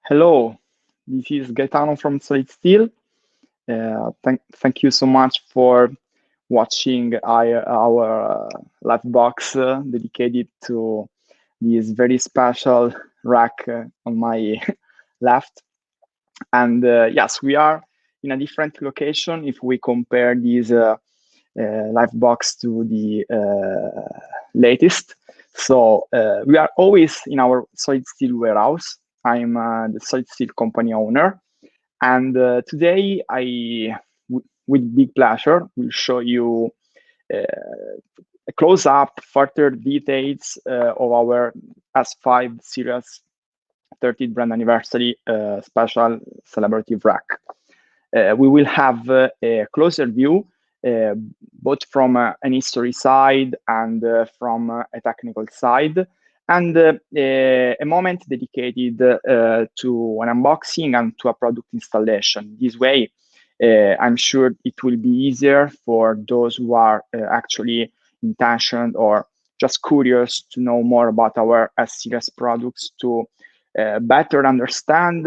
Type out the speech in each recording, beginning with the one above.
Hello, this is Gaetano from Solidsteel. Thank you so much for watching our live box dedicated to this very special rack on my left. And yes, we are in a different location if we compare this live box to the latest. So we are always in our Solidsteel warehouse. I'm the Solidsteel company owner. And today with big pleasure, will show you a close-up, further details of our S5 series 30th brand anniversary special celebrative rack. We will have a closer view, both from an history side and from a technical side, and a moment dedicated to an unboxing and to a product installation. This way, I'm sure it will be easier for those who are actually intentioned or just curious to know more about our S-Series products to better understand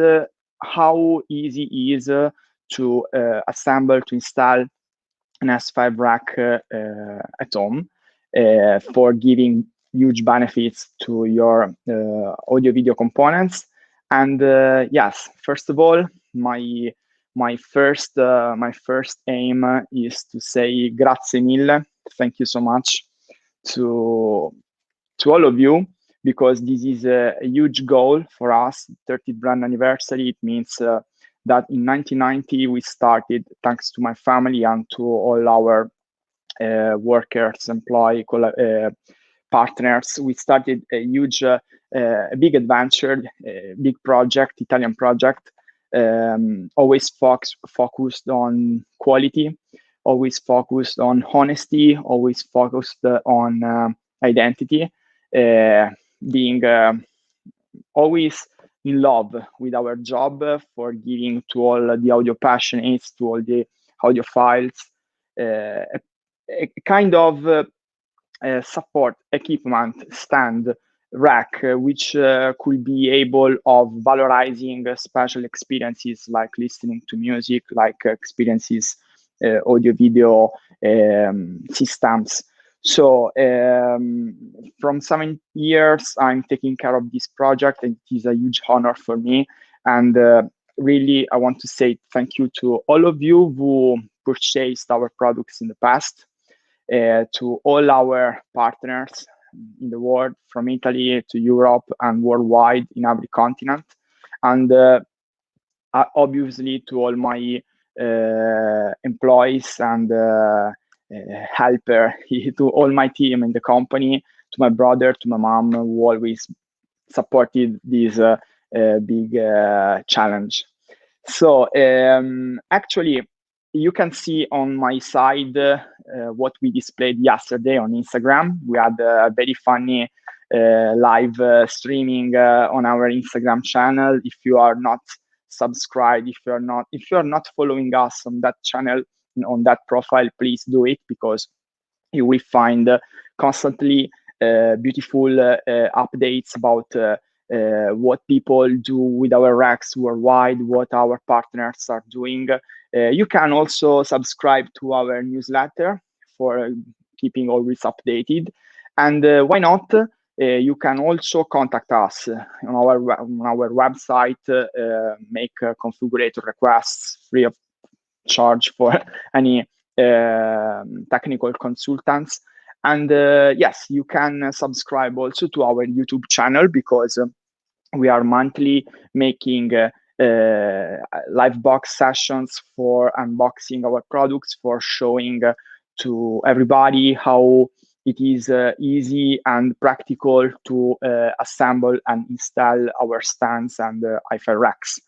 how easy it is to assemble, to install an S5 rack at home for giving huge benefits to your audio video components. And yes, first of all, my first aim is to say grazie mille. Thank you so much to all of you, because this is a huge goal for us. 30th brand anniversary. It means that in 1990 we started, thanks to my family and to all our workers, employee, partners. We started a huge, a big adventure, a big project, Italian project, always focused on quality, always focused on honesty, always focused on identity, being always in love with our job for giving to all the audio passionates, to all the audiophiles, a kind of support equipment stand rack, which could be able of valorizing special experiences like listening to music, like experiences, audio video systems. So from 7 years, I'm taking care of this project, and it is a huge honor for me. And really, I want to say thank you to all of you who purchased our products in the past, to all our partners in the world, from Italy to Europe and worldwide in every continent. And obviously to all my employees and helper, to all my team in the company, to my brother, to my mom, who always supported this big challenge. So actually, you can see on my side what we displayed yesterday on Instagram. We had a very funny live streaming on our Instagram channel. If you are not subscribed, if you are not following us on that channel, on that profile, please do it, because you will find constantly beautiful updates about what people do with our racks worldwide, what our partners are doing. You can also subscribe to our newsletter for keeping always updated. And why not? You can also contact us on our website, make configurator requests free of charge for any technical consultants. And yes, you can subscribe also to our YouTube channel, because we are monthly making live box sessions for unboxing our products, for showing to everybody how it is easy and practical to assemble and install our stands and hi-fi racks.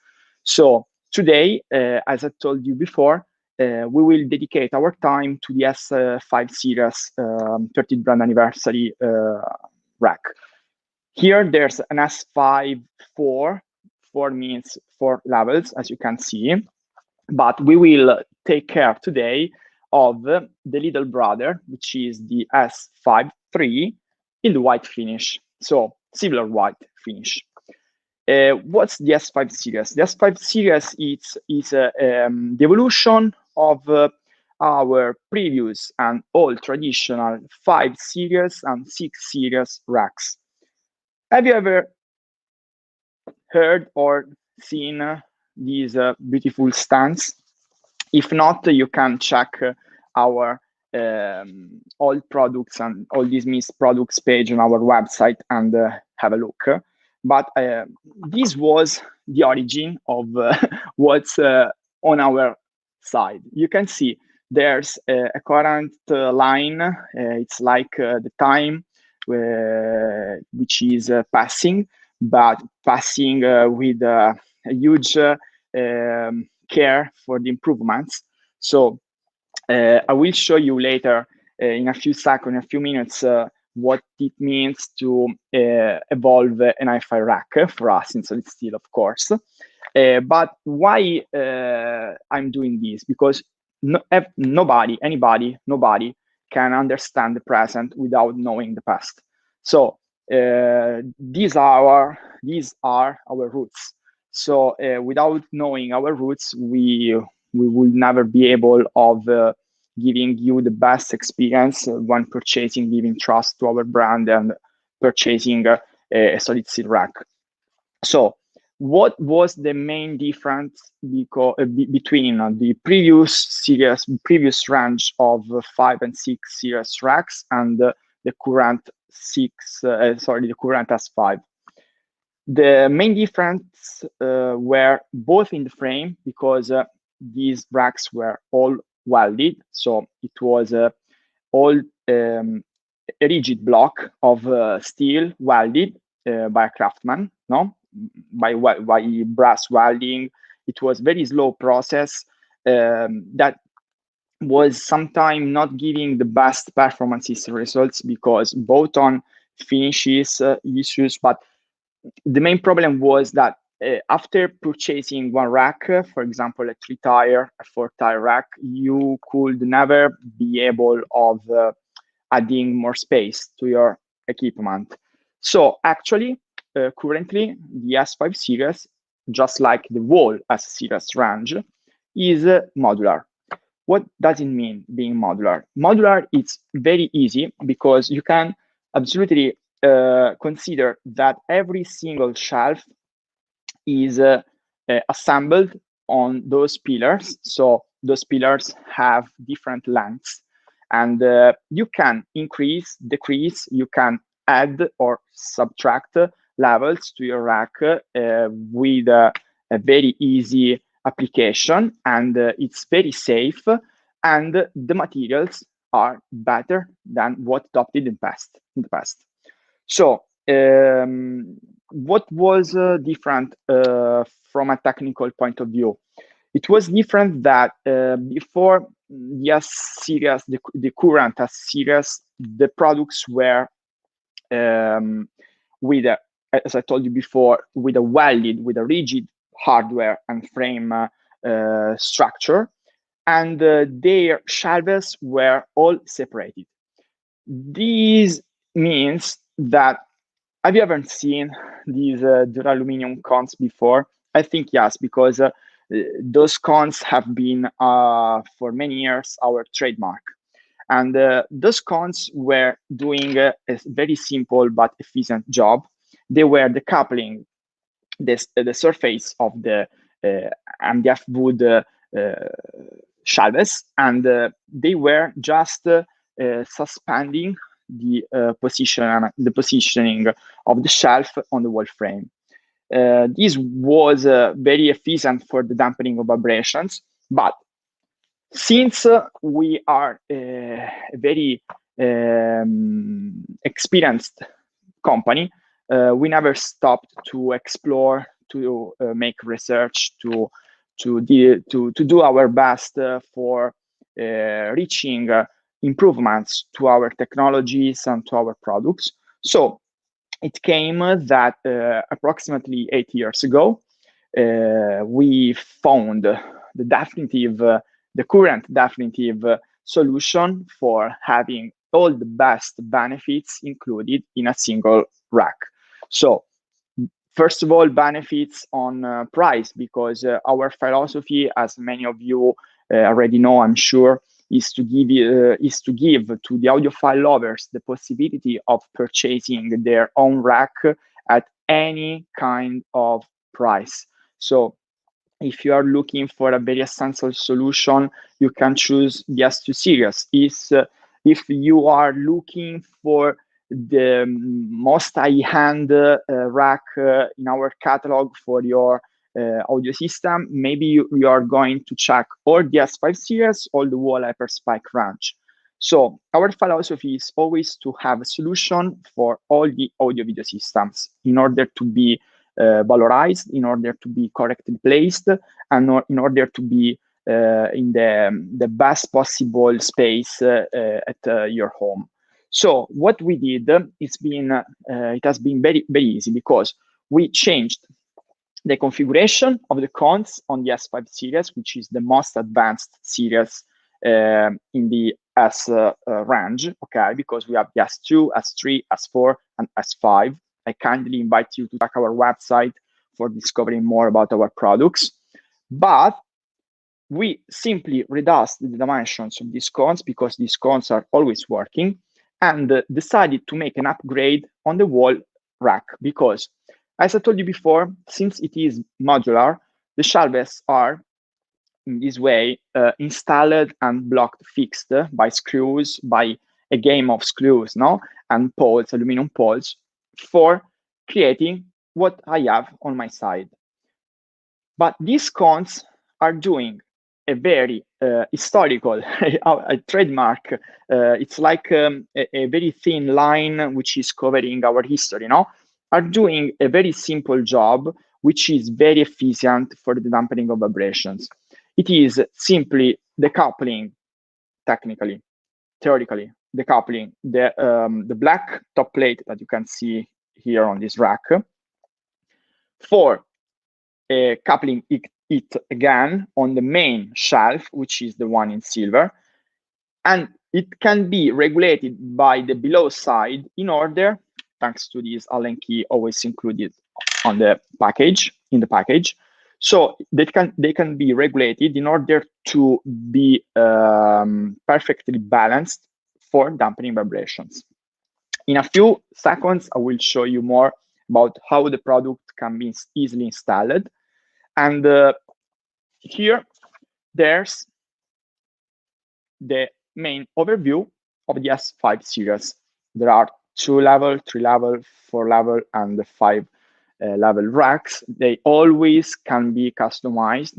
So today, as I told you before, we will dedicate our time to the S5 series 30th brand anniversary rack. Here, there's an S5 4. 4 means 4 levels, as you can see. But we will take care today of the little brother, which is the S5 3 in the white finish. So silver white finish. What's the S5 series? The S5 series is the evolution of our previous and old traditional 5 series and 6 series racks. Have you ever heard or seen these beautiful stands? If not, you can check our all products and all these missed products page on our website and have a look. But this was the origin of what's on our side. You can see there's a current line. It's like the time which is passing, but passing with a huge care for the improvements. So I will show you later in a few seconds, a few minutes, what it means to evolve an audiophile rack for us in Solidsteel, of course. But why I'm doing this? Because nobody can understand the present without knowing the past. So these are our roots. So without knowing our roots, we will never be able of giving you the best experience when purchasing, giving trust to our brand and purchasing a Solidsteel rack. So what was the main difference between the previous range of 5 and 6 series racks and the current the current S5? The main difference were both in the frame, because these racks were all welded, so it was all a rigid block of steel welded by a craftsman, no, by brass welding. It was very slow process that was sometimes not giving the best performances results, because both on finishes issues, but the main problem was that after purchasing one rack, for example, a 3-tire, a 4-tire rack, you could never be able of adding more space to your equipment. So actually, currently, the S5 series, just like the whole S series range, is modular. What does it mean being modular? Modular is very easy, because you can absolutely consider that every single shelf is assembled on those pillars. So those pillars have different lengths, and you can increase, decrease, you can add or subtract levels to your rack with a very easy application, and it's very safe, and the materials are better than what adopted in the past. So what was different from a technical point of view? It was different that before the S series, the current S series, the products were with a, as I told you before, with a rigid hardware and frame structure, and their shelves were all separated. This means that, have you ever seen these duraluminum cones before? I think yes, because those cones have been for many years our trademark. And those cones were doing a very simple but efficient job. They were decoupling the surface of the MDF wood shelves, and they were just suspending the positioning of the shelf on the wall frame. This was very efficient for the dampening of vibrations, but since we are a very experienced company, we never stopped to explore, to make research, to do our best for reaching improvements to our technologies and to our products. So it came that approximately 8 years ago, we found the current definitive solution for having all the best benefits included in a single rack. So First of all, benefits on price, because our philosophy, as many of you already know, I'm sure, is to give to the audiophile lovers the possibility of purchasing their own rack at any kind of price. So if you are looking for a very essential solution, you can choose the S2 series. If you are looking for the most high-end rack in our catalog for your audio system, maybe you are going to check or the S5 series or the wall hyperspike range. So our philosophy is always to have a solution for all the audio video systems in order to be valorized, in order to be correctly placed, and in order to be in the best possible space at your home. So what we did, it has been very, very easy, because we changed the configuration of the cons on the S5 series, which is the most advanced series in the S range, okay, because we have the S2, S3, S4, and S5. I kindly invite you to check our website for discovering more about our products. But we simply reduced the dimensions of these cons, because these cons are always working, and decided to make an upgrade on the wall rack, because, as I told you before, since it is modular, the shelves are in this way installed and blocked, fixed by screws, by a game of screws, and poles, aluminum poles, for creating what I have on my side. But these cons are doing a very historical a trademark. It's like a very thin line which is covering our history, are doing a very simple job, which is very efficient for the dampening of vibrations. It is simply decoupling, theoretically, decoupling the black top plate that you can see here on this rack, for coupling it again on the main shelf, which is the one in silver. And it can be regulated by the below side in order, thanks to this Allen key always included on the package, So they can be regulated in order to be perfectly balanced for dampening vibrations. In a few seconds, I will show you more about how the product can be easily installed. And here, there's the main overview of the S5 series. There are 2-level, 3-level, 4-level, and 5-level racks. They always can be customized.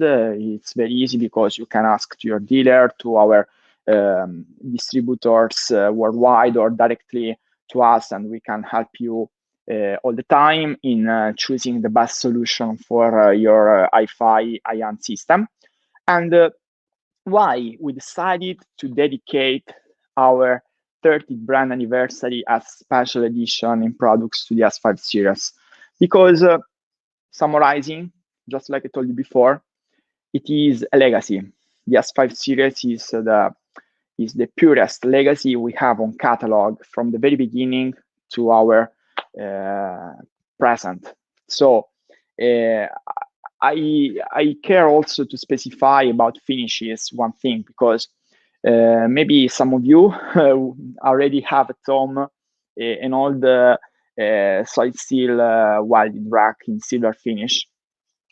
It's very easy, because you can ask to your dealer, to our distributors worldwide, or directly to us, and we can help you all the time in choosing the best solution for your hi-fi high-end system. And why we decided to dedicate our 30th brand anniversary as special edition in products to the S5 series? Because summarizing, just like I told you before, it is a legacy. The S5 series is the purest legacy we have on catalog from the very beginning to our present. So I care also to specify about finishes one thing, because maybe some of you already have at home an old Solidsteel welded rack in silver finish.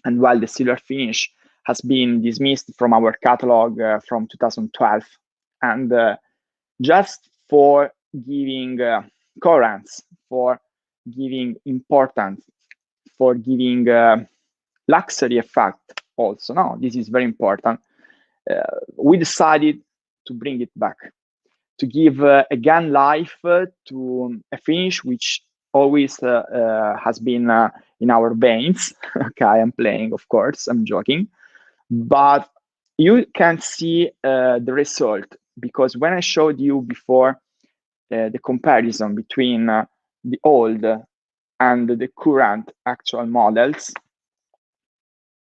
And while the silver finish has been dismissed from our catalog from 2012, and just for giving coherence, for giving importance, for giving luxury effect also, this is very important, we decided to bring it back, to give again life to a finish which always has been in our veins. Okay, I'm playing, of course, I'm joking, but you can see the result, because when I showed you before the comparison between the old and the current actual models,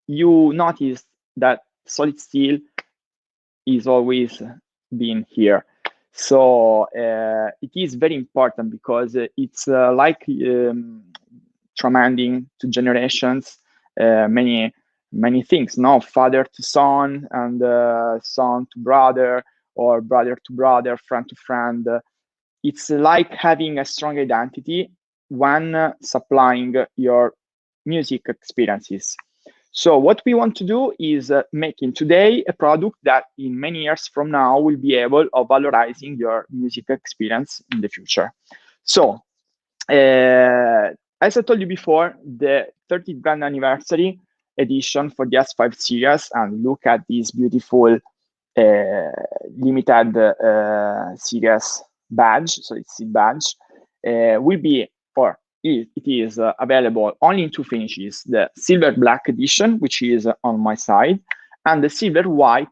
you notice that Solidsteel is always been here. So it is very important, because it's like transcending to generations, many things, no? Father to son, and son to brother, or brother to brother, friend to friend. It's like having a strong identity when supplying your music experiences. So what we want to do is making today a product that in many years from now will be able of valorizing your music experience in the future. So as I told you before, the 30th grand anniversary edition for the S5 series, and look at this beautiful limited series badge, so it's a badge, will be, or it is available only in two finishes: the silver black edition, which is on my side, and the silver white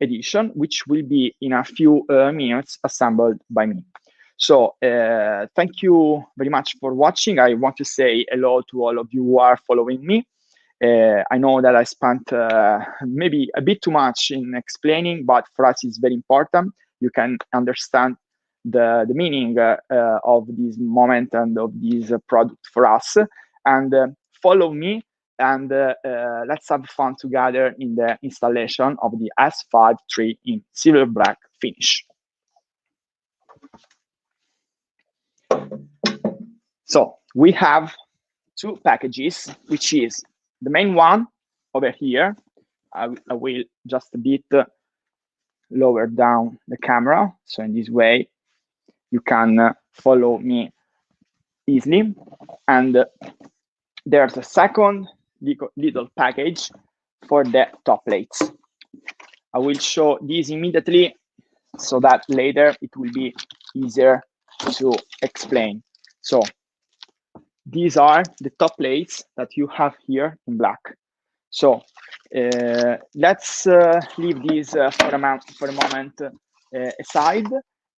edition, which will be in a few minutes assembled by me. So thank you very much for watching. I want to say hello to all of you who are following me. I know that I spent maybe a bit too much in explaining, but for us it's very important. You can understand the meaning of this moment and of this product for us. And follow me, and let's have fun together in the installation of the S5 III in silver black finish. So we have two packages, which is the main one over here. I will just a bit lower down the camera, so in this way you can follow me easily. And there's a second little package for the top plates. I will show this immediately so that later it will be easier to explain. So these are the top plates that you have here in black. So let's leave this for a moment aside,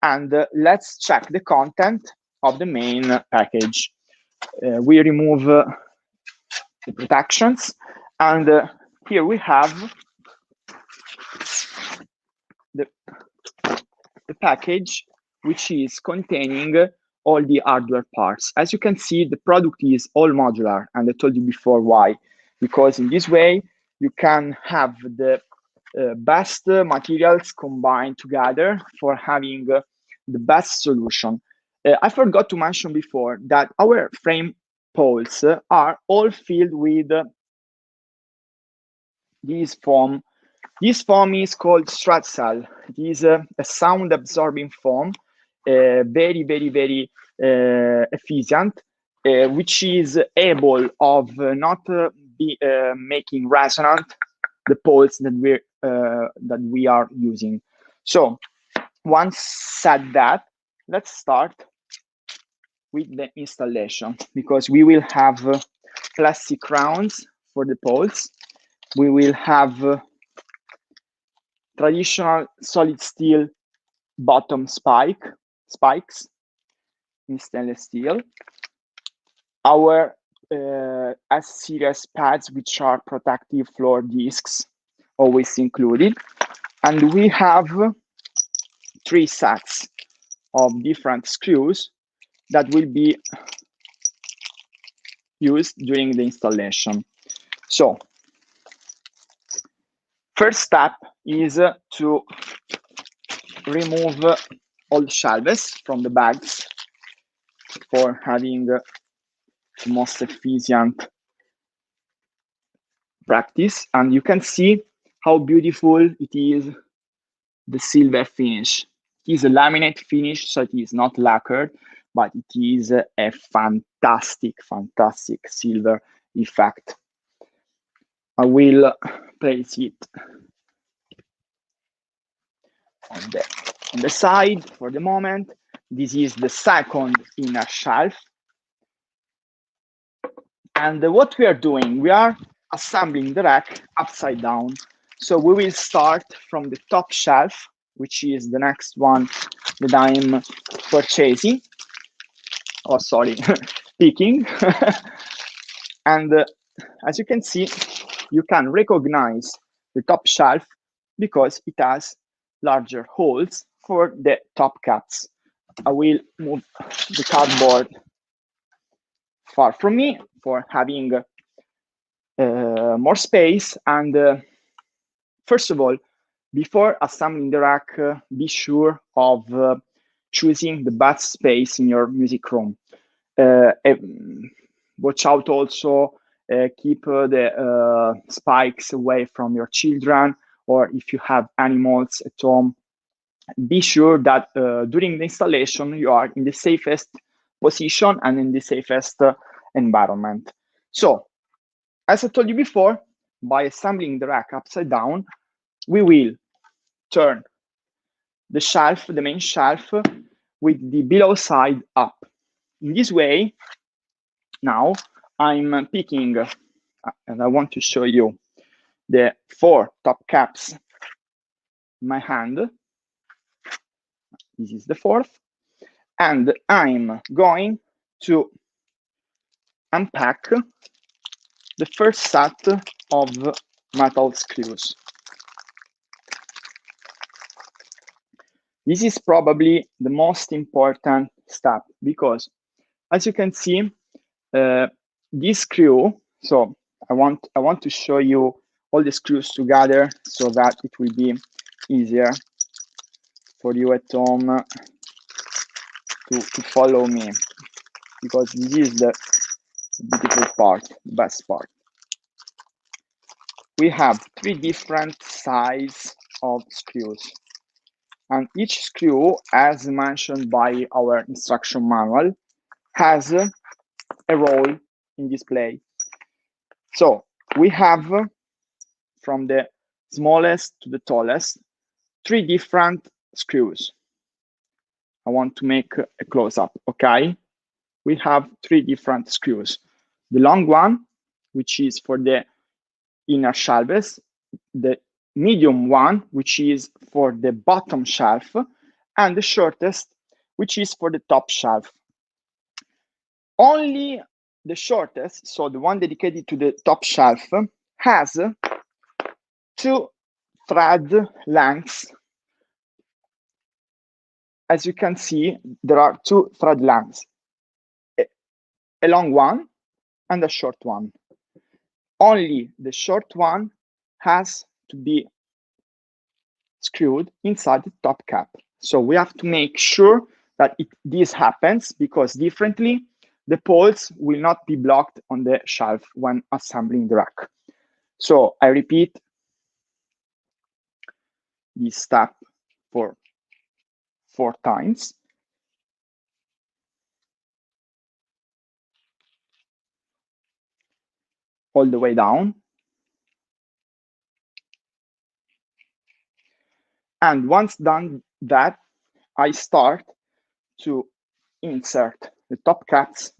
and let's check the content of the main package. We remove the protections, and here we have the package, which is containing all the hardware parts. As you can see, the product is all modular, and I told you before why. Because in this way, you can have the best materials combined together for having the best solution. I forgot to mention before that our frame poles are all filled with this foam. This foam is called Solidsteel. It is a sound absorbing foam, very, very, very efficient, which is able of not making resonant the poles that we are using. So once said that, let's start with the installation, because we will have plastic rounds for the poles. We will have traditional solid steel bottom spikes in stainless steel. Our S-series pads, which are protective floor discs, always included. And we have 3 sets of different screws that will be used during the installation. So first step is to remove all the shelves from the bags for having the most efficient practice. And you can see how beautiful it is, the silver finish. It is a laminate finish, so it is not lacquered, but it is a fantastic silver effect. I will place it on the side for the moment. This is the second inner shelf. And what we are doing, we are assembling the rack upside down. So we will start from the top shelf, which is the next one that I'm purchasing. Oh, sorry, picking. And as you can see, you can recognize the top shelf because it has larger holes for the top caps. I will move the cardboard far from me for having more space. And first of all, before assembling the rack, be sure of choosing the best space in your music room. Watch out also, keep the spikes away from your children, or if you have animals at home, be sure that during the installation you are in the safest position and in the safest environment. So, as I told you before, by assembling the rack upside down, we will turn the shelf, the main shelf, with the below side up. In this way, now I'm picking, and I want to show you the 4 top caps in my hand. This is the 4th. And I'm going to unpack the first set of metal screws. This is probably the most important step because, as you can see, this screw, so I want to show you all the screws together so that it will be easier for you at home to follow me, because this is the beautiful part, the best part. We have 3 different sizes of screws, and each screw, as mentioned by our instruction manual, has a role in display. So we have, from the smallest to the tallest, 3 different screws. I want to make a close-up, okay? We have 3 different screws. The long one, which is for the inner shelves, the medium one, which is for the bottom shelf, and the shortest, which is for the top shelf. Only the shortest, so the one dedicated to the top shelf, has 2 thread lengths. As you can see, there are 2 thread lengths, a long one and a short one. Only the short one has to be screwed inside the top cap. So we have to make sure that this happens, because differently, the poles will not be blocked on the shelf when assembling the rack. So I repeat this step for 4 times. All the way down. And once done that, I start to insert the top caps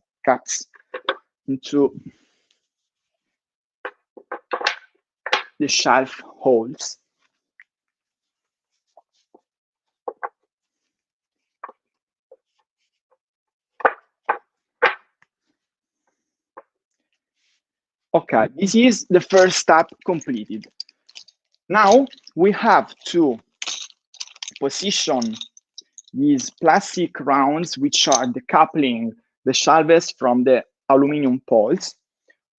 into the shelf holes. Okay, this is the first step completed. Now we have to position these plastic rounds, which are decoupling the shelves from the aluminum poles,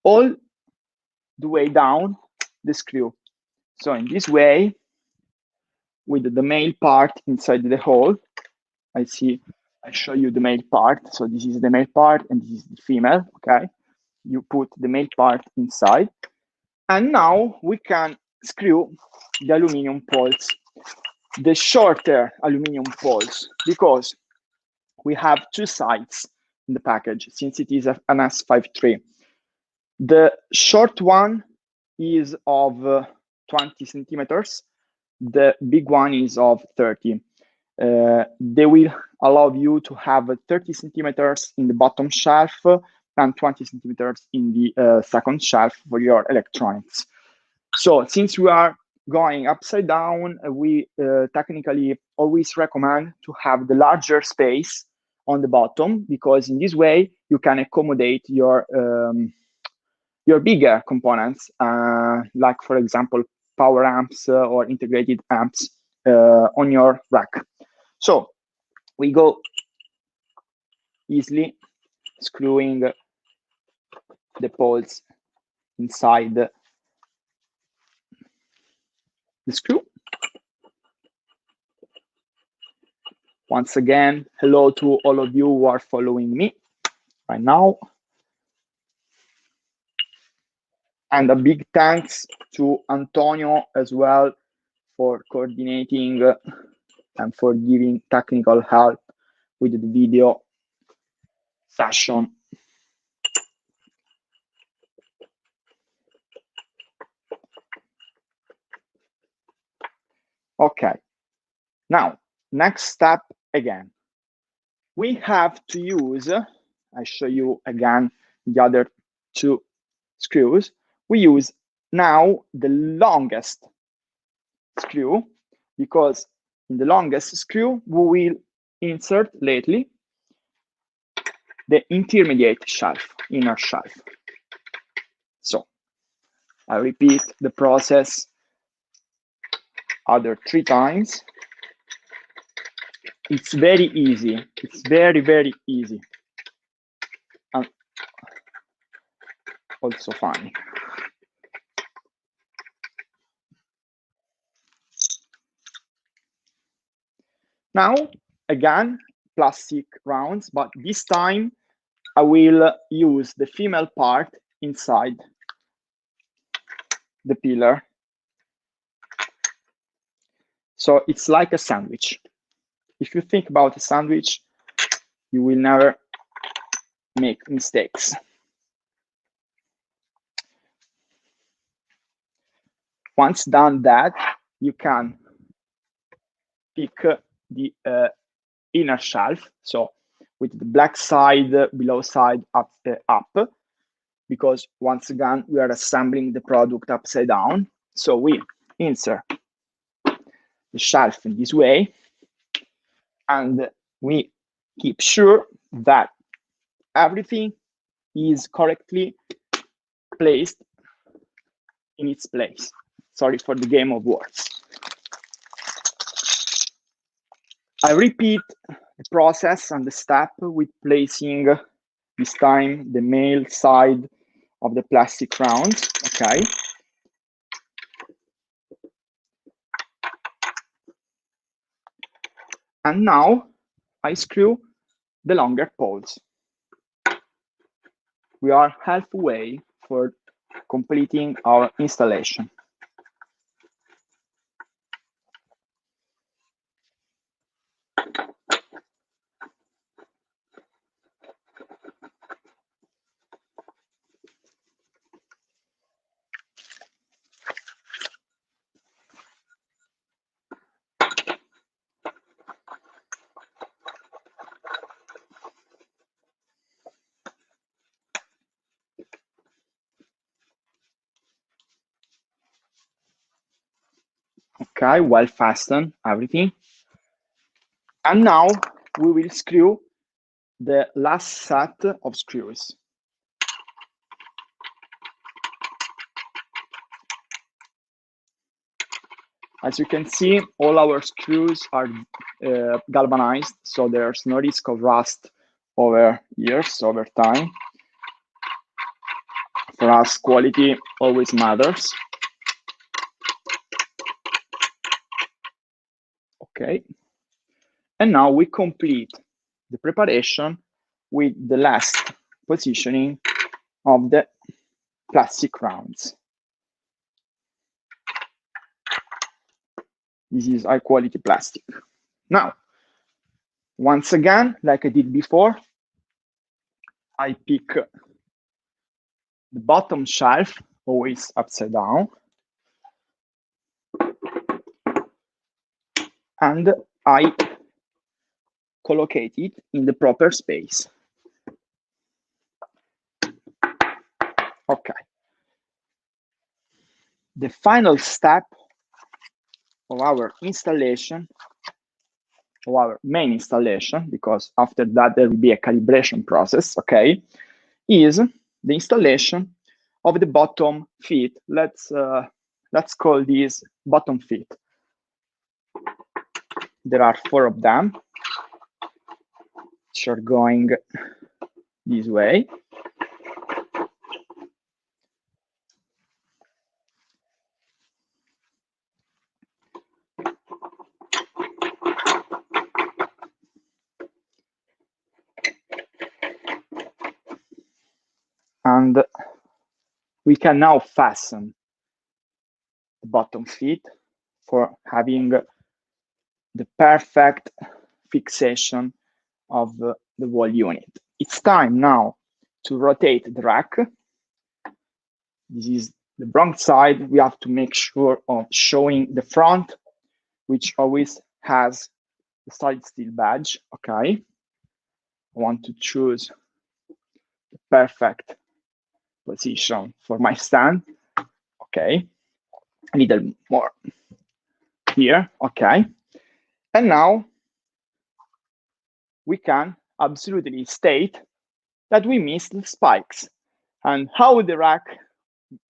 all the way down the screw. So in this way, with the male part inside the hole, I show you the male part. So this is the male part and this is the female, okay? You put the male part inside. And now we can screw the aluminum poles, the shorter aluminum poles, because we have 2 sides in the package, since it is an S53. The short one is of 20 centimeters. The big one is of 30. They will allow you to have 30 centimeters in the bottom shelf and 20 centimeters in the second shelf for your electronics. So since we are going upside down, we technically always recommend to have the larger space on the bottom, because in this way you can accommodate your bigger components, like for example power amps or integrated amps on your rack. So we go easily screwing the poles inside the screw. Once again, hello to all of you who are following me right now. And a big thanks to Antonio as well for coordinating and for giving technical help with the video session. Okay, now, next step again. We have to use, I show you again the other two screws. We use now the longest screw, because in the longest screw, we will insert lately the intermediate shelf, inner shelf. So I repeat the process other 3 times. It's very easy. It's very, very easy. And also funny. Now, again, plastic rounds, but this time I will use the female part inside the pillar. So it's like a sandwich. If you think about a sandwich, you will never make mistakes. Once done that, you can pick the inner shelf, so with the black side, below side, up, because once again, we are assembling the product upside down. So we insert the shelf in this way, and we keep sure that everything is correctly placed in its place. Sorry for the game of words. I repeat the process and the step with placing this time the male side of the plastic rounds, okay? And now I screw the longer poles. We are halfway for completing our installation. Okay, well fastened everything. And now we will screw the last set of screws. As you can see, all our screws are galvanized, so there's no risk of rust over years, over time. For us, quality always matters. Okay. And now we complete the preparation with the last positioning of the plastic rounds. This is high quality plastic. Now, once again, like I did before, I pick the bottom shelf, always upside down, and I collocate it in the proper space. Okay. The final step of our installation, of our main installation, because after that there will be a calibration process, okay, is the installation of the bottom feet. Let's call these bottom feet. There are 4 of them, which are going this way. And we can now fasten the bottom feet for having the perfect fixation of the wall unit. It's time now to rotate the rack. This is the wrong side. We have to make sure of showing the front, which always has the Solidsteel badge. Okay. I want to choose the perfect position for my stand. Okay. A little more here. Okay. And now we can absolutely state that we missed the spikes and how the rack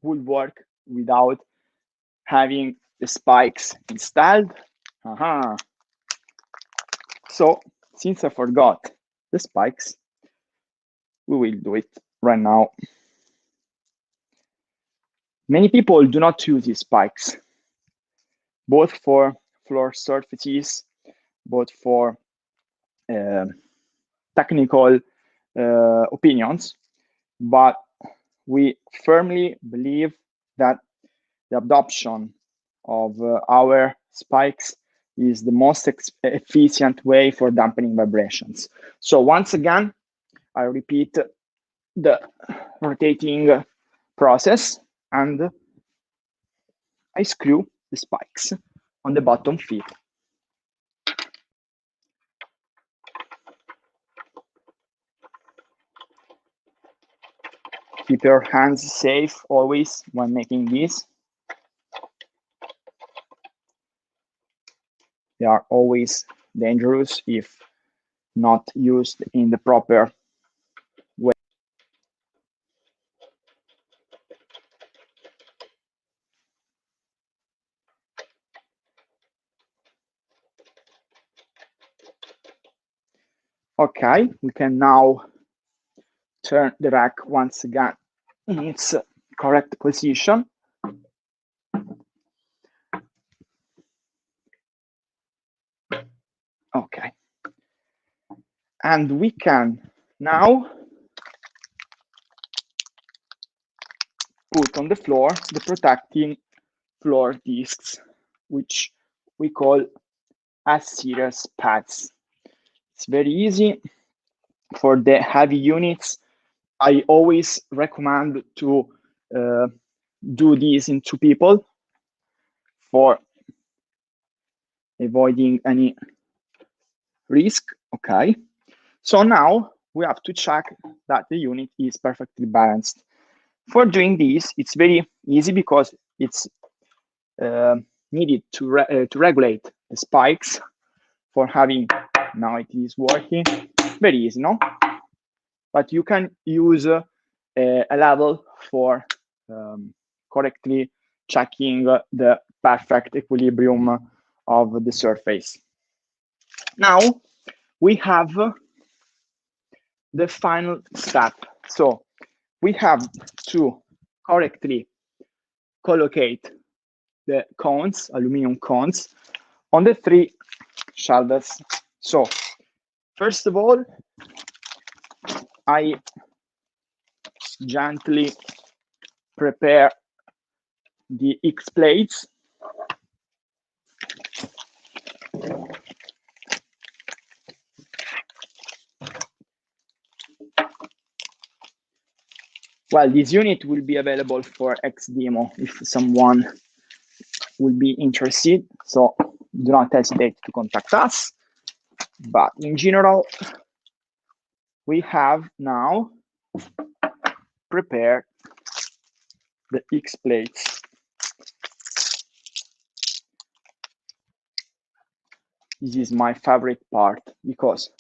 would work without having the spikes installed. So since I forgot the spikes, we will do it right now. Many people do not use these spikes, both for floor surfaces, both for technical opinions, but we firmly believe that the adoption of our spikes is the most efficient way for dampening vibrations. So once again, I repeat the rotating process, and I screw the spikes on the bottom feet. Keep your hands safe always when making this. They are always dangerous if not used in the proper way. Okay, we can now turn the rack once again in its correct position. Okay. And we can now put on the floor the protecting floor discs, which we call S-series pads. It's very easy. For the heavy units, I always recommend to do this in 2 people for avoiding any risk. Okay. So now we have to check that the unit is perfectly balanced. For doing this, it's very easy because it's needed to regulate the spikes for having, now it is working, very easy, no? But you can use a level for correctly checking the perfect equilibrium of the surface. Now we have the final step. So we have to correctly collocate the cones, aluminum cones, on the 3 shoulders. So first of all, I gently prepare the X plates. Well, this unit will be available for X demo if someone will be interested. So do not hesitate to contact us. But in general, we have now prepared the X plates. This is my favorite part because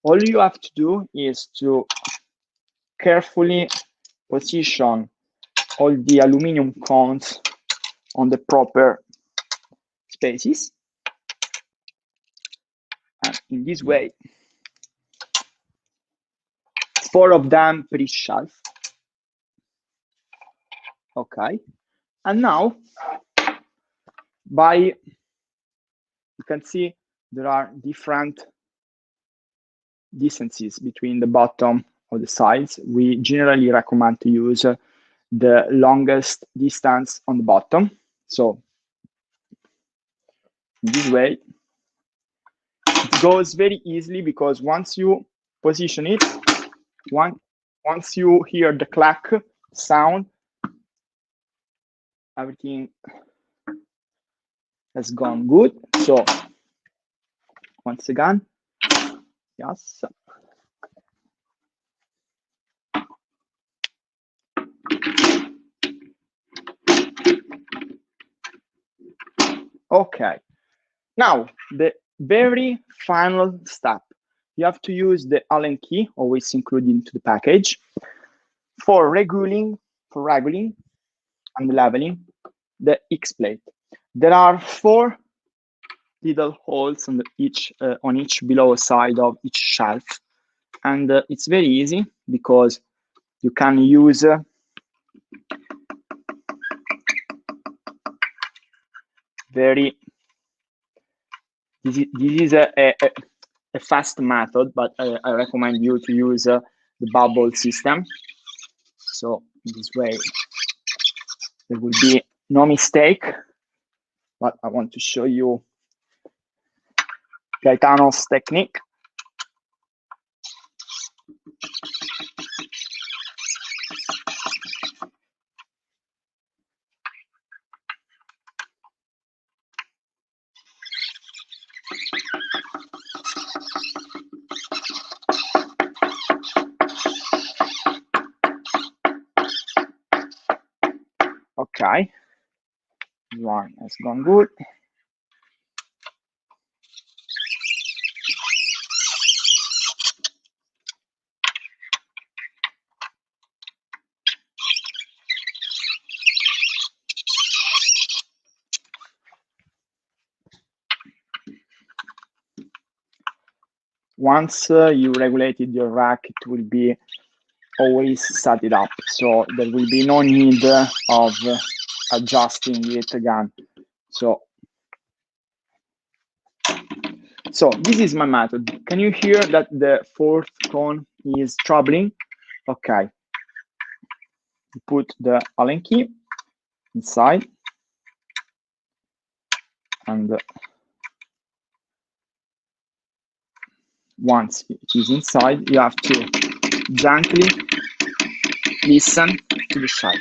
all you have to do is to carefully position all the aluminum cones on the proper spaces. And in this way, 4 of them per each shelf. Okay. And now, you can see there are different distances between the bottom of the sides, we generally recommend to use the longest distance on the bottom. So in this way, it goes very easily, because once you position it, once you hear the clack sound, everything has gone good. So once again, yes. Okay. Now, the very final step, you have to use the Allen key, always included into the package, for regulating and leveling the X plate. There are 4 little holes on each below side of each shelf, and it's very easy, because you can use this is a fast method, but I recommend you to use the bubble system. So this way there will be no mistake. But I want to show you Gaetano's technique. Okay, one has gone good. Once you regulated your rack, it will be always set it up, so there will be no need of adjusting it again. So this is my method. Can you hear that the 4th cone is troubling? Okay. Put the Allen key inside, and once it is inside, you have to gently listen to the shelf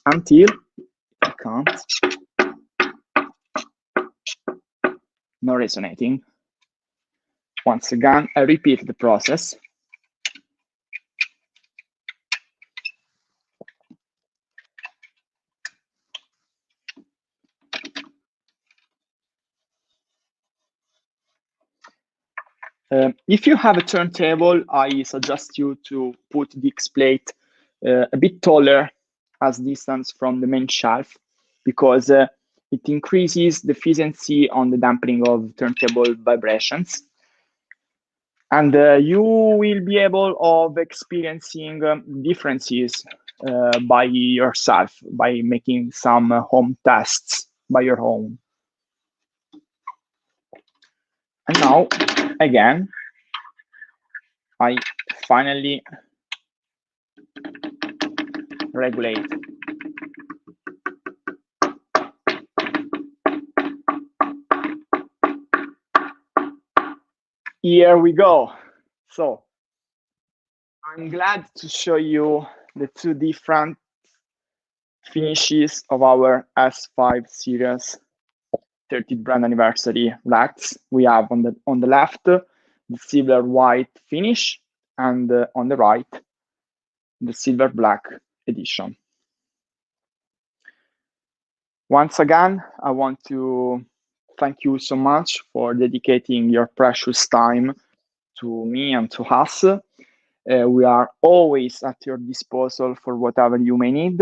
until it comes no resonating. Once again, I repeat the process. If you have a turntable, I suggest you to put the X plate a bit taller as distance from the main shelf, because it increases the efficiency on the dampening of turntable vibrations. And you will be able of experiencing differences by yourself, by making some home tests by your own. And now, again, I finally regulate. Here we go. So I'm glad to show you the 2 different finishes of our S5 series 30th brand anniversary racks. We have on the left the silver white finish, and on the right the silver black edition. Once again, I want to thank you so much for dedicating your precious time to me and to us. We are always at your disposal for whatever you may need.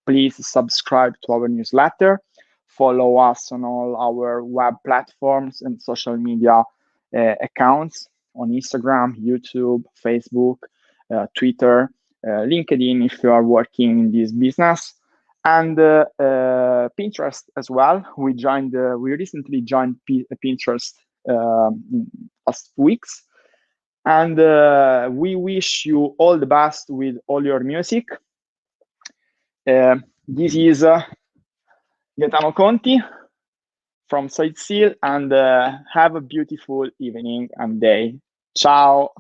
Please subscribe to our newsletter. Follow us on all our web platforms and social media accounts on Instagram, YouTube, Facebook, Twitter, LinkedIn if you are working in this business, and Pinterest as well. We recently joined Pinterest in past weeks. And we wish you all the best with all your music. This is Gaetano Conti from Solidsteel, and have a beautiful evening and day. Ciao.